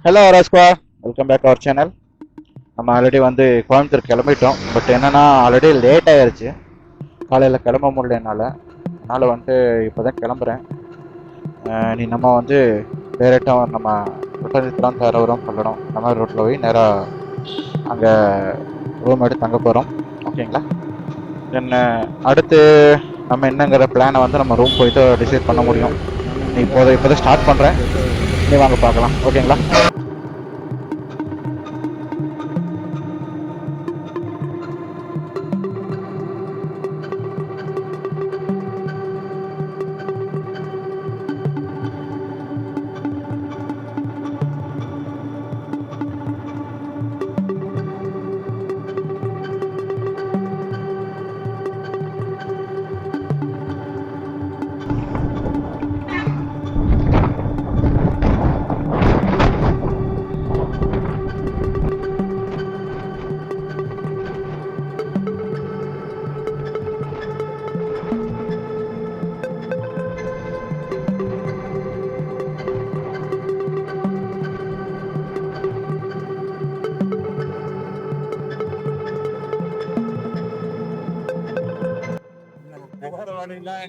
Hello ராஜ்குவா, welcome back our channel. நம்ம already வந்து கோயம்புத்தூர் கிளம்பிட்டோம். பட் என்னென்னா ஆல்ரெடி லேட் ஆகிடுச்சு. காலையில் கிளம்ப முடியல அதனால் வந்து இப்போ தான் கிளம்புறேன். நீ நம்ம வந்து டேரெக்டாக நம்ம ஒட்டஞ்சத்திரம் தரவரம் சொல்லணும். இந்த மாதிரி ரோட்டில் போய் நேராக அங்கே ரூம் எடுத்து தங்க போகிறோம். ஓகேங்களா? தென் அடுத்து நம்ம என்னங்கிற பிளானை வந்து நம்ம ரூம் போயிட்டு டிசைட் பண்ண முடியும். நீ இப்போ தான் ஸ்டார்ட் பண்ணுறேன். நீ வாங்க பார்க்கலாம். ஓகேங்களா?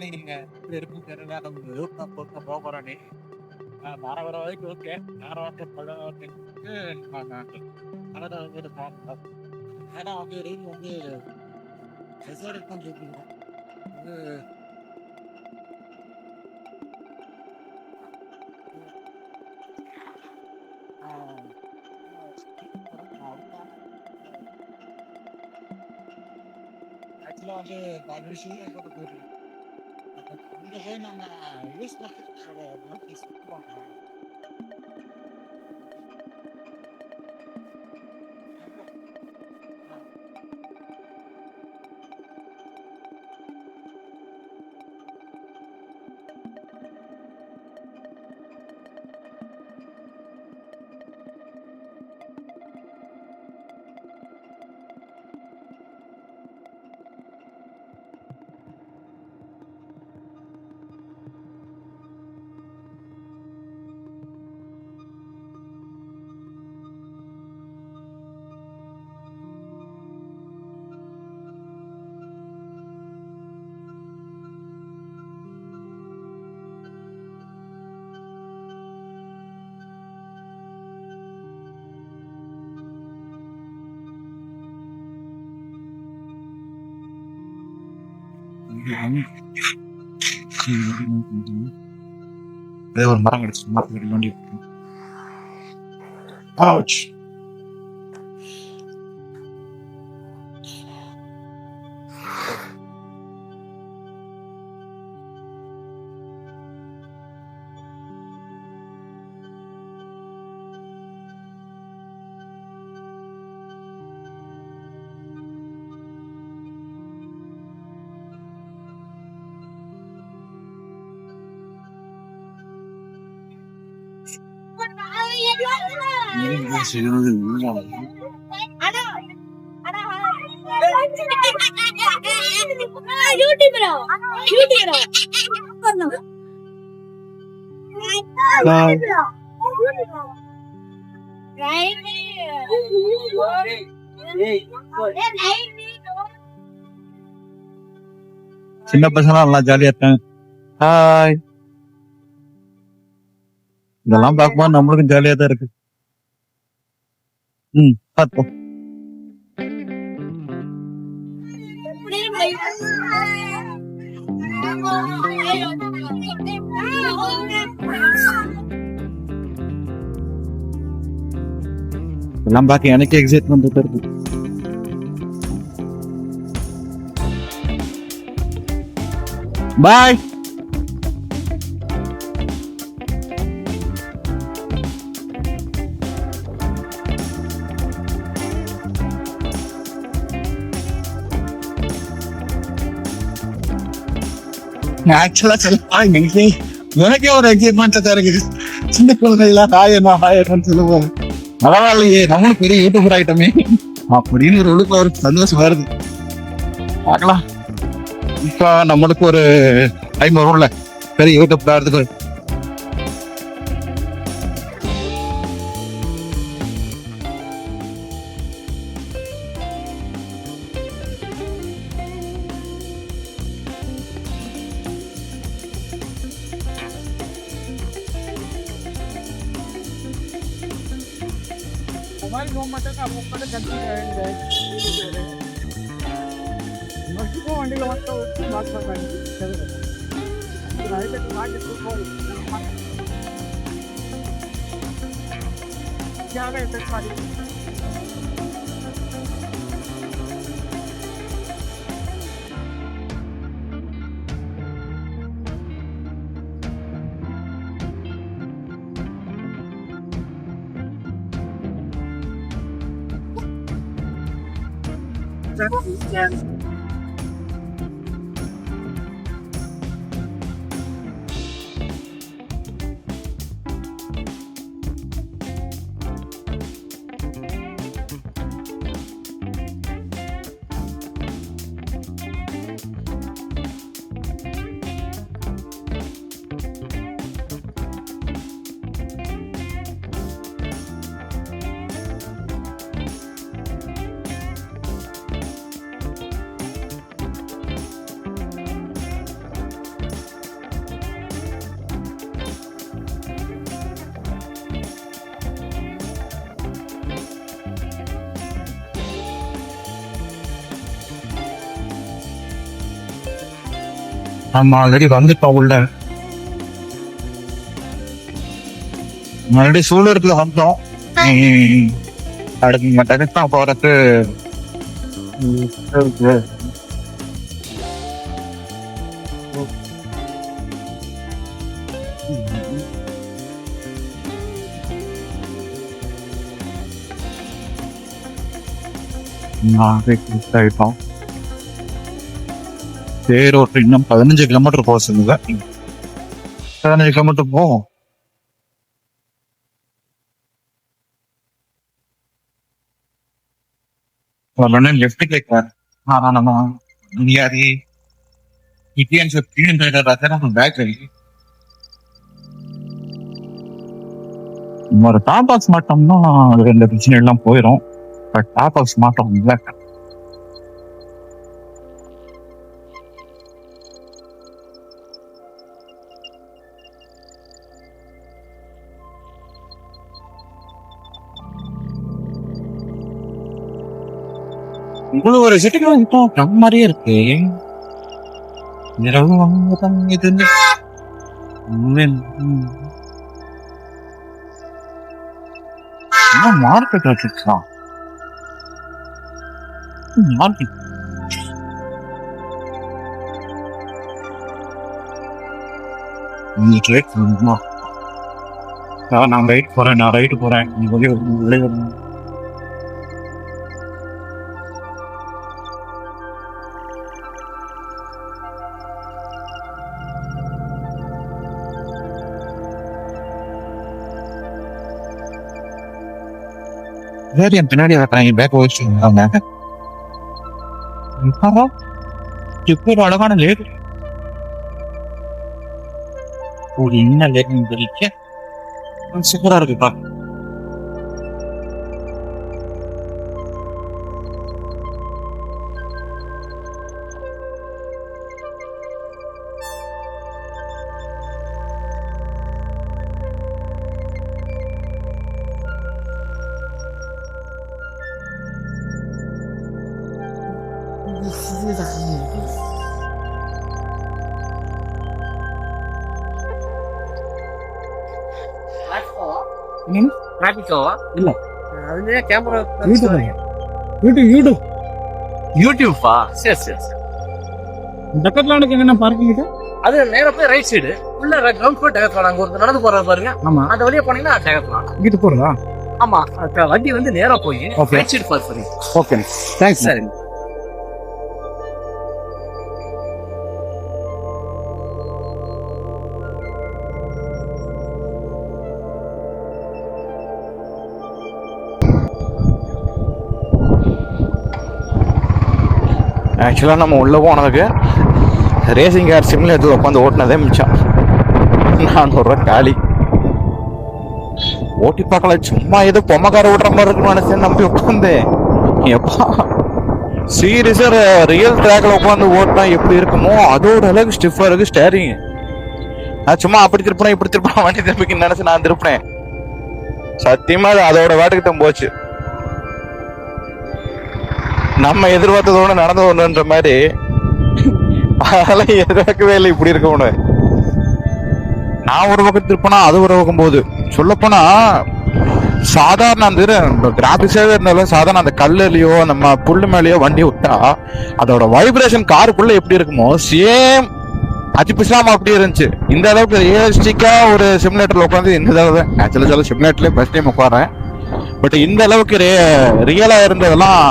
நீங்க எப்படி இருக்கும் தெரியல. நம்ம ரூட் மேப் போட்டு போக போறோம். நீ வர வரைக்கும் ஓகே. நேரம் பழம் அதான் வந்து பார்க்கலாம். ஏன்னா வந்து ரூம் வந்து ரெசார்ட் தான் கேட்குறோம். வந்து ஆக்சுவலாக வந்து 4 விஷயம் போட்டு போயிருக்கு. அங்கே போய் நம்ம யூஸ் பண்ணுறோம். ஒரு மரம் கிடைச்சு சின்ன பசங்க நல்லா ஜாலியா இருக்காங்க. ஹாய். இதெல்லாம் பார்க்கும்போது நம்மளுக்கும் ஜாலியா தான் இருக்கு. பார்ப்போம். எல்லாம் பார்க்க எனக்கு எக்ஸைட்மெண்ட் இருக்கு. பாய். ஆக்சுவலா சொல்லுவாங்க எனக்கே ஒரு எக்ஸைட்மெண்ட் இருக்கு. சின்ன குழந்தைலாம் ஹாயன்னு சொல்லுவாங்க. பரவாயில்லையே, நம்மளும் பெரிய யூடியூபர் ஆயிட்டோமே அப்படின்னு ஒரு உள்ளுக்குள்ள ஒரு சந்தோஷம் வருது. பார்க்கலாம். இப்ப நம்மளுக்கு ஒரு டைம் வரும்ல பெரிய யூடியூப் ஆகிறதுக்கு. மாதிரி போக மாட்டேன் அப்போ மட்டும் கற்றுக்கிட்டு மொத்தம் வண்டியில் வந்து மாற்ற மாட்டேன் நம்ம ஆல்ரெடி வந்துட்டோம் உள்ள. மறுபடியும் சூழலுக்குள்ள வந்தோம். அடுத்து மட்டும் போறது ஆயிட்டோம். தேரோட்டு இன்னும் 15 கிலோமீட்டர் போக சொல்லுங்க. 15 கிலோமீட்டர் போவோம். லெஃப்ட் கேட்கிறார். ஆனா நம்ம முடியாது. ஒரு டாப் பாக்ஸ் மாட்டோம்னா ரெண்டு பிரச்சனை எல்லாம் போயிடும். பட் டாப் பாக்ஸ் மாட்டோம் இல்லை. இவ்வளவு ஒரு செட்டுக்கு மாதிரியே இருக்கு. மார்க்கெட் வச்சுக்கலாம். மார்க்கெட் நான் ரைட் போறேன். நான் ரைட்டு போறேன். நீ வெளியே வேறு என் பின்னாடி வைக்கிறாங்க. பேக் வச்சுருந்தாங்க. இப்போ ஒரு அழகான லேக். ஒரு என்ன லேக்னு தெரியல. சூப்பரா இருக்குப்பா. இல்ல அதுலயே கேமரா யூடியூப்பா. சரி சரி சரி. டெக்கத்லானுக்கு என்ன பார்க்கிங் இது? அது நேரா போய் ரைட் சைடு உள்ள கிரவுண்ட் ஃப்ளோர் டெக்கத்லான். அங்க ஒரு நடந்து போற பாருங்க. ஆமா, அந்த வழியா போனீங்கன்னா டெக்கத்லான். இங்கிட்டு போறதா? ஆமா, வண்டி வந்து நேரா போய் ரைட் சைடு பார்க் பண்ணி. Okay, thanks. சரி. ஆக்சுவலாக நம்ம உள்ளே போனதுக்கு ரேசிங் கார் சிமுலேட்டரில் உட்காந்து ஓட்டினதே மிச்சம். 400 ரூபா காலி. ஓட்டி பார்க்கல, சும்மா ஏதோ பொம்மைக்கார ஓட்டுற மாதிரி இருக்குன்னு நினைச்சேன். நம்பி உட்காந்தேன். எப்பா சீரியஸாக ரியல் ட்ராக்ல உட்காந்து ஓட்டினா எப்படி இருக்குமோ அதோட அளவுக்கு ஸ்டிஃபாக இருக்கு ஸ்டேரிங். நான் சும்மா அப்படி திருப்பினேன் இப்படி திருப்பினா வண்டி திருப்பிக்கு நினைச்சு நான் திருப்பினேன். சத்தியமா அதோட வாட்டுக்கிட்ட போச்சு. நம்ம எதிர்பார்த்ததோட நடந்து ஒண்ணுன்ற மாதிரி அதெல்லாம் எதிர்பார்க்கவே இல்லை இப்படி இருக்க ஒண்ணு. நான் ஒரு பக்கம் திருப்பினா அது ஒரு பக்கம் போகுது. சொல்லப்போனா சாதாரண அந்த கிராபிக்ஸாவே இருந்தாலும் சாதாரண அந்த கல்லுலயோ நம்ம புல்லு மேலயோ வண்டி விட்டா அதோட வைப்ரேஷன் காருக்குள்ள எப்படி இருக்குமோ சேம் அஜிபிஸ்லாம் அப்படி இருந்துச்சு. இந்த அளவுக்கு ரியலிஸ்டிக்கா ஒரு சிமுலேட்டர்ல உட்காந்து இந்த தடவை ஆக்சுவலா சொல்ல சிமுலேட்டர்ல ஃபர்ஸ்ட் டைம் உட்காரேன். பட் இந்த அளவுக்கு ரியலா இருந்ததெல்லாம்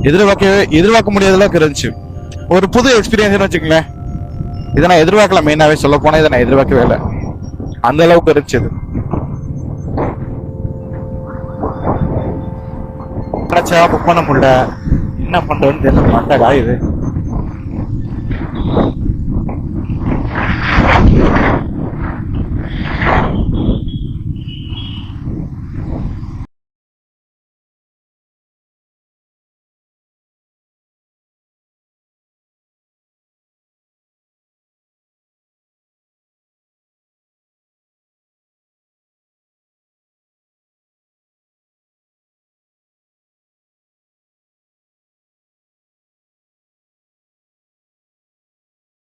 எதிர்பார்க்க முடியாத அளவுக்கு இருந்துச்சு. ஒரு புது எக்ஸ்பீரியன்ஸ் வச்சுக்கங்களேன். இதை நான் எதிர்பார்க்கல. மெயினாவே சொல்ல போனா இதை நான் எதிர்பார்க்கவே இல்லை. அந்த அளவுக்கு இருந்துச்சு இது. புக் பண்ண முடியல, என்ன பண்றதுன்னு தெரியல. மண்டை காயுது.